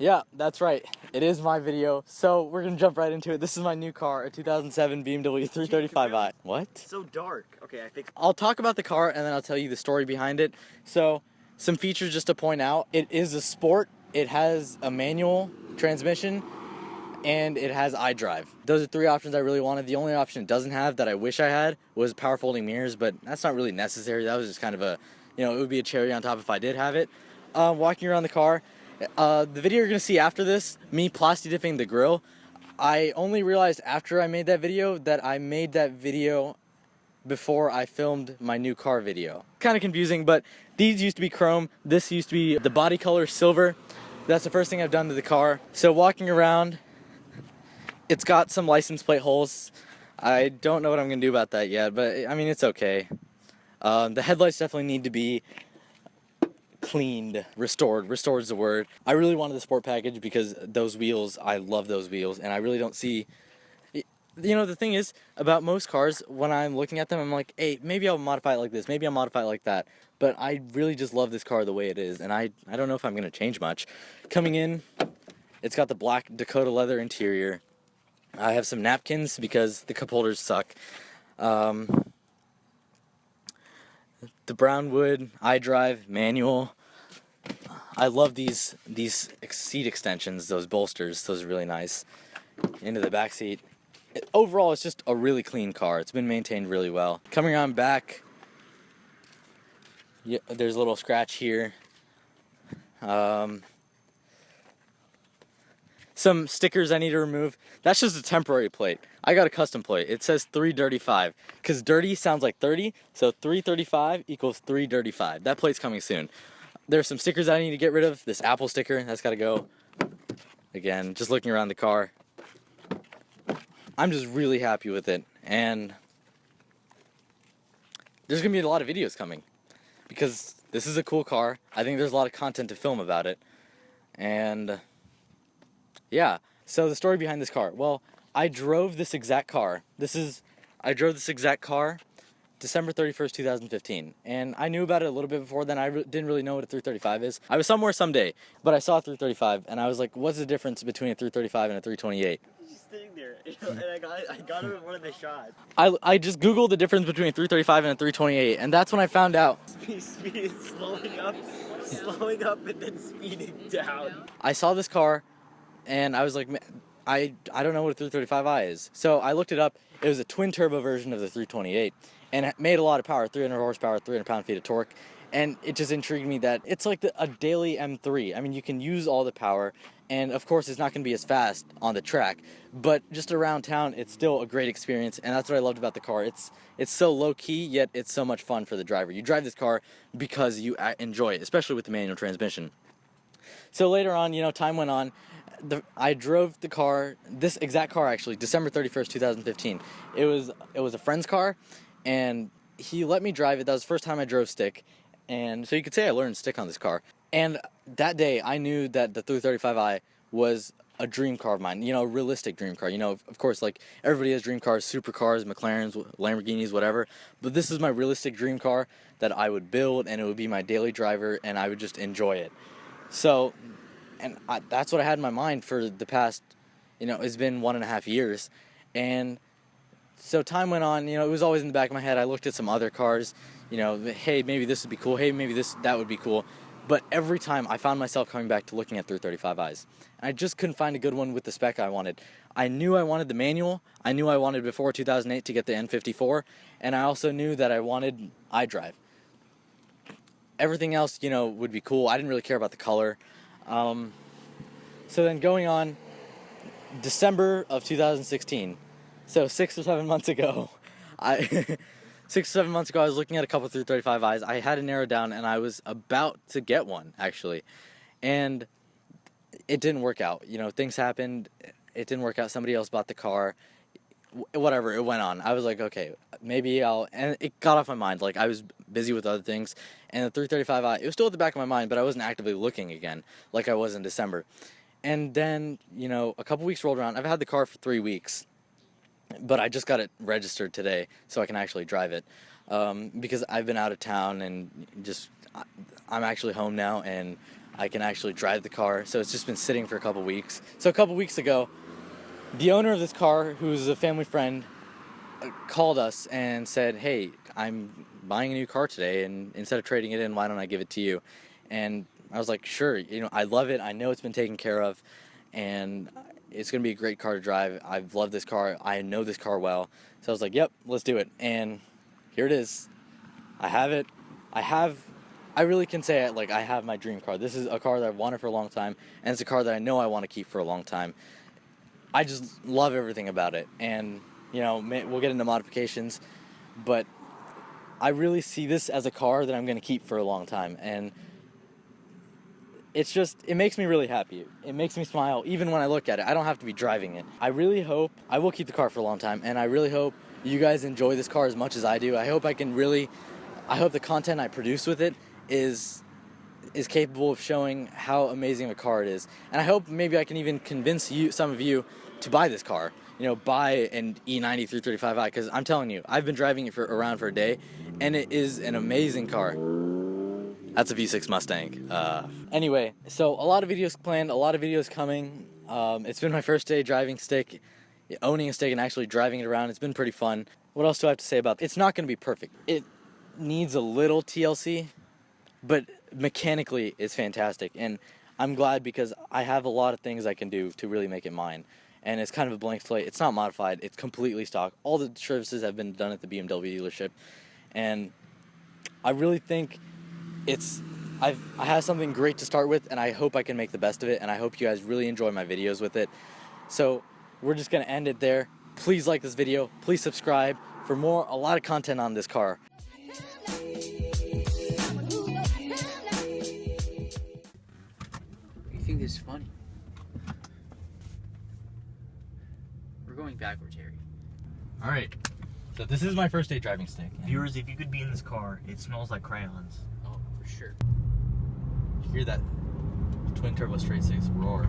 Yeah, that's right. It is my video. So we're gonna jump right into it. This is my new car, a 2007 BMW 335i. What? So dark. Okay, I fixed. I'll talk about the car and then I'll tell you the story behind it. So, some features just to point out. It is a sport. It has a manual transmission and it has iDrive. Those are three options I really wanted. The only option it doesn't have that I wish I had was power folding mirrors, but that's not really necessary. That was just kind of a, it would be a cherry on top if I did have it. Walking around the car, the video you're gonna see after this, me plasti dipping the grill, I only realized after I made that video that I made that video before I filmed my new car video. Kind of confusing, but these used to be chrome. This used to be the body color silver. That's the first thing I've done to the car. So walking around, it's got some license plate holes. I don't know what I'm gonna do about that yet, but I mean, it's okay. The headlights definitely need to be cleaned, restored. Restored is the word. I really wanted the sport package because those wheels, I love those wheels, and I really don't see, the thing is about most cars, when I'm looking at them, I'm like, hey, maybe I'll modify it like this, maybe I'll modify it like that, but I really just love this car the way it is, and I don't know if I'm gonna change much. Coming in, it's got the black Dakota leather interior. I have some napkins because the cup holders suck. The brown wood, iDrive, manual. I love these seat extensions, those bolsters. Those are really nice. Into the back seat. Overall, it's just a really clean car. It's been maintained really well. Coming around back, yeah, there's a little scratch here. Some stickers I need to remove. That's just a temporary plate. I got a custom plate. It says 335 because dirty sounds like 30, so 335 equals 335. That plate's coming soon. There's some stickers I need to get rid of. This Apple sticker, that's got to go. Again, just looking around the car, I'm just really happy with it, and there's gonna be a lot of videos coming because this is a cool car. I think there's a lot of content to film about it, and yeah. So the story behind this car. Well, I drove this exact car. I drove this exact car December 31st, 2015. And I knew about it a little bit before then. I didn't really know what a 335 is. I was somewhere someday, but I saw a 335 and I was like, what's the difference between a 335 and a 328? Just sitting there, and I got it in one of the shots. I just Googled the difference between a 335 and a 328, and that's when I found out. Speed slowing up and then speeding down. I saw this car and I was like, I don't know what a 335i is. So I looked it up. It was a twin turbo version of the 328 and it made a lot of power, 300 horsepower, 300 pound-feet of torque. And it just intrigued me that it's like a daily M3. I mean, you can use all the power, and of course it's not going to be as fast on the track, but just around town it's still a great experience, and that's what I loved about the car. It's so low-key, yet it's so much fun for the driver. You drive this car because you enjoy it, especially with the manual transmission. So later on, time went on. I drove the car, this exact car actually, December 31st, 2015. It was a friend's car, and he let me drive it. That was the first time I drove stick, and so you could say I learned stick on this car. And that day, I knew that the 335i was a dream car of mine, a realistic dream car. Of course, like, everybody has dream cars, supercars, McLarens, Lamborghinis, whatever, but this is my realistic dream car that I would build, and it would be my daily driver, and I would just enjoy it. So, and that's what I had in my mind for the past, it's been 1.5 years. And so time went on, it was always in the back of my head. I looked at some other cars, hey, maybe this would be cool. Hey, maybe that would be cool. But every time I found myself coming back to looking at 335i's. And I just couldn't find a good one with the spec I wanted. I knew I wanted the manual. I knew I wanted before 2008 to get the N54. And I also knew that I wanted iDrive. Everything else, would be cool. I didn't really care about the color. So then going on, December of 2016, so 6 or 7 months ago, 6 or 7 months ago, I was looking at a couple 335i's. I had it narrowed down, and I was about to get one, actually, and it didn't work out. Things happened. It didn't work out. Somebody else bought the car. Whatever, it went on. I was like, okay, maybe and it got off my mind. Like, I was busy with other things, and the 335i, it was still at the back of my mind, but I wasn't actively looking again like I was in December. And then, a couple weeks rolled around. I've had the car for 3 weeks, but I just got it registered today so I can actually drive it, because I've been out of town and I'm actually home now, and I can actually drive the car. So it's just been sitting for a couple weeks. So a couple weeks ago, the owner of this car, who's a family friend, called us and said, hey, I'm buying a new car today, and instead of trading it in, why don't I give it to you? And I was like, sure, you know, I love it. I know it's been taken care of, and it's going to be a great car to drive. I've loved this car. I know this car well. So I was like, yep, let's do it. And here it is. I have it. I really can say it, like, I have my dream car. This is a car that I've wanted for a long time, and it's a car that I know I want to keep for a long time. I just love everything about it. And, you know, we'll get into modifications, but I really see this as a car that I'm going to keep for a long time. And it's just, it makes me really happy. It makes me smile even when I look at it. I don't have to be driving it. I really hope, I will keep the car for a long time, and I really hope you guys enjoy this car as much as I do. I hope the content I produce with it is capable of showing how amazing of a car it is. And I hope maybe I can even convince some of you to buy this car. You know, buy an E90 335i, because I'm telling you, I've been driving it around for a day, and it is an amazing car. That's a V6 Mustang. Anyway, so a lot of videos planned, a lot of videos coming. It's been my first day driving stick, owning a stick and actually driving it around. It's been pretty fun. What else do I have to say about it? It's not going to be perfect. It needs a little TLC, but mechanically it's fantastic. And I'm glad because I have a lot of things I can do to really make it mine. And it's kind of a blank slate. It's not modified. It's completely stock. All the services have been done at the BMW dealership. And I really think I have something great to start with, and I hope I can make the best of it, and I hope you guys really enjoy my videos with it. So we're just going to end it there. Please like this video. Please subscribe for a lot of content on this car. You think this is funny? We're going backwards, Harry. Alright, so this is my first day driving stick. Viewers, if you could be in this car, it smells like crayons. Oh, for sure. Hear that twin turbo straight six roar.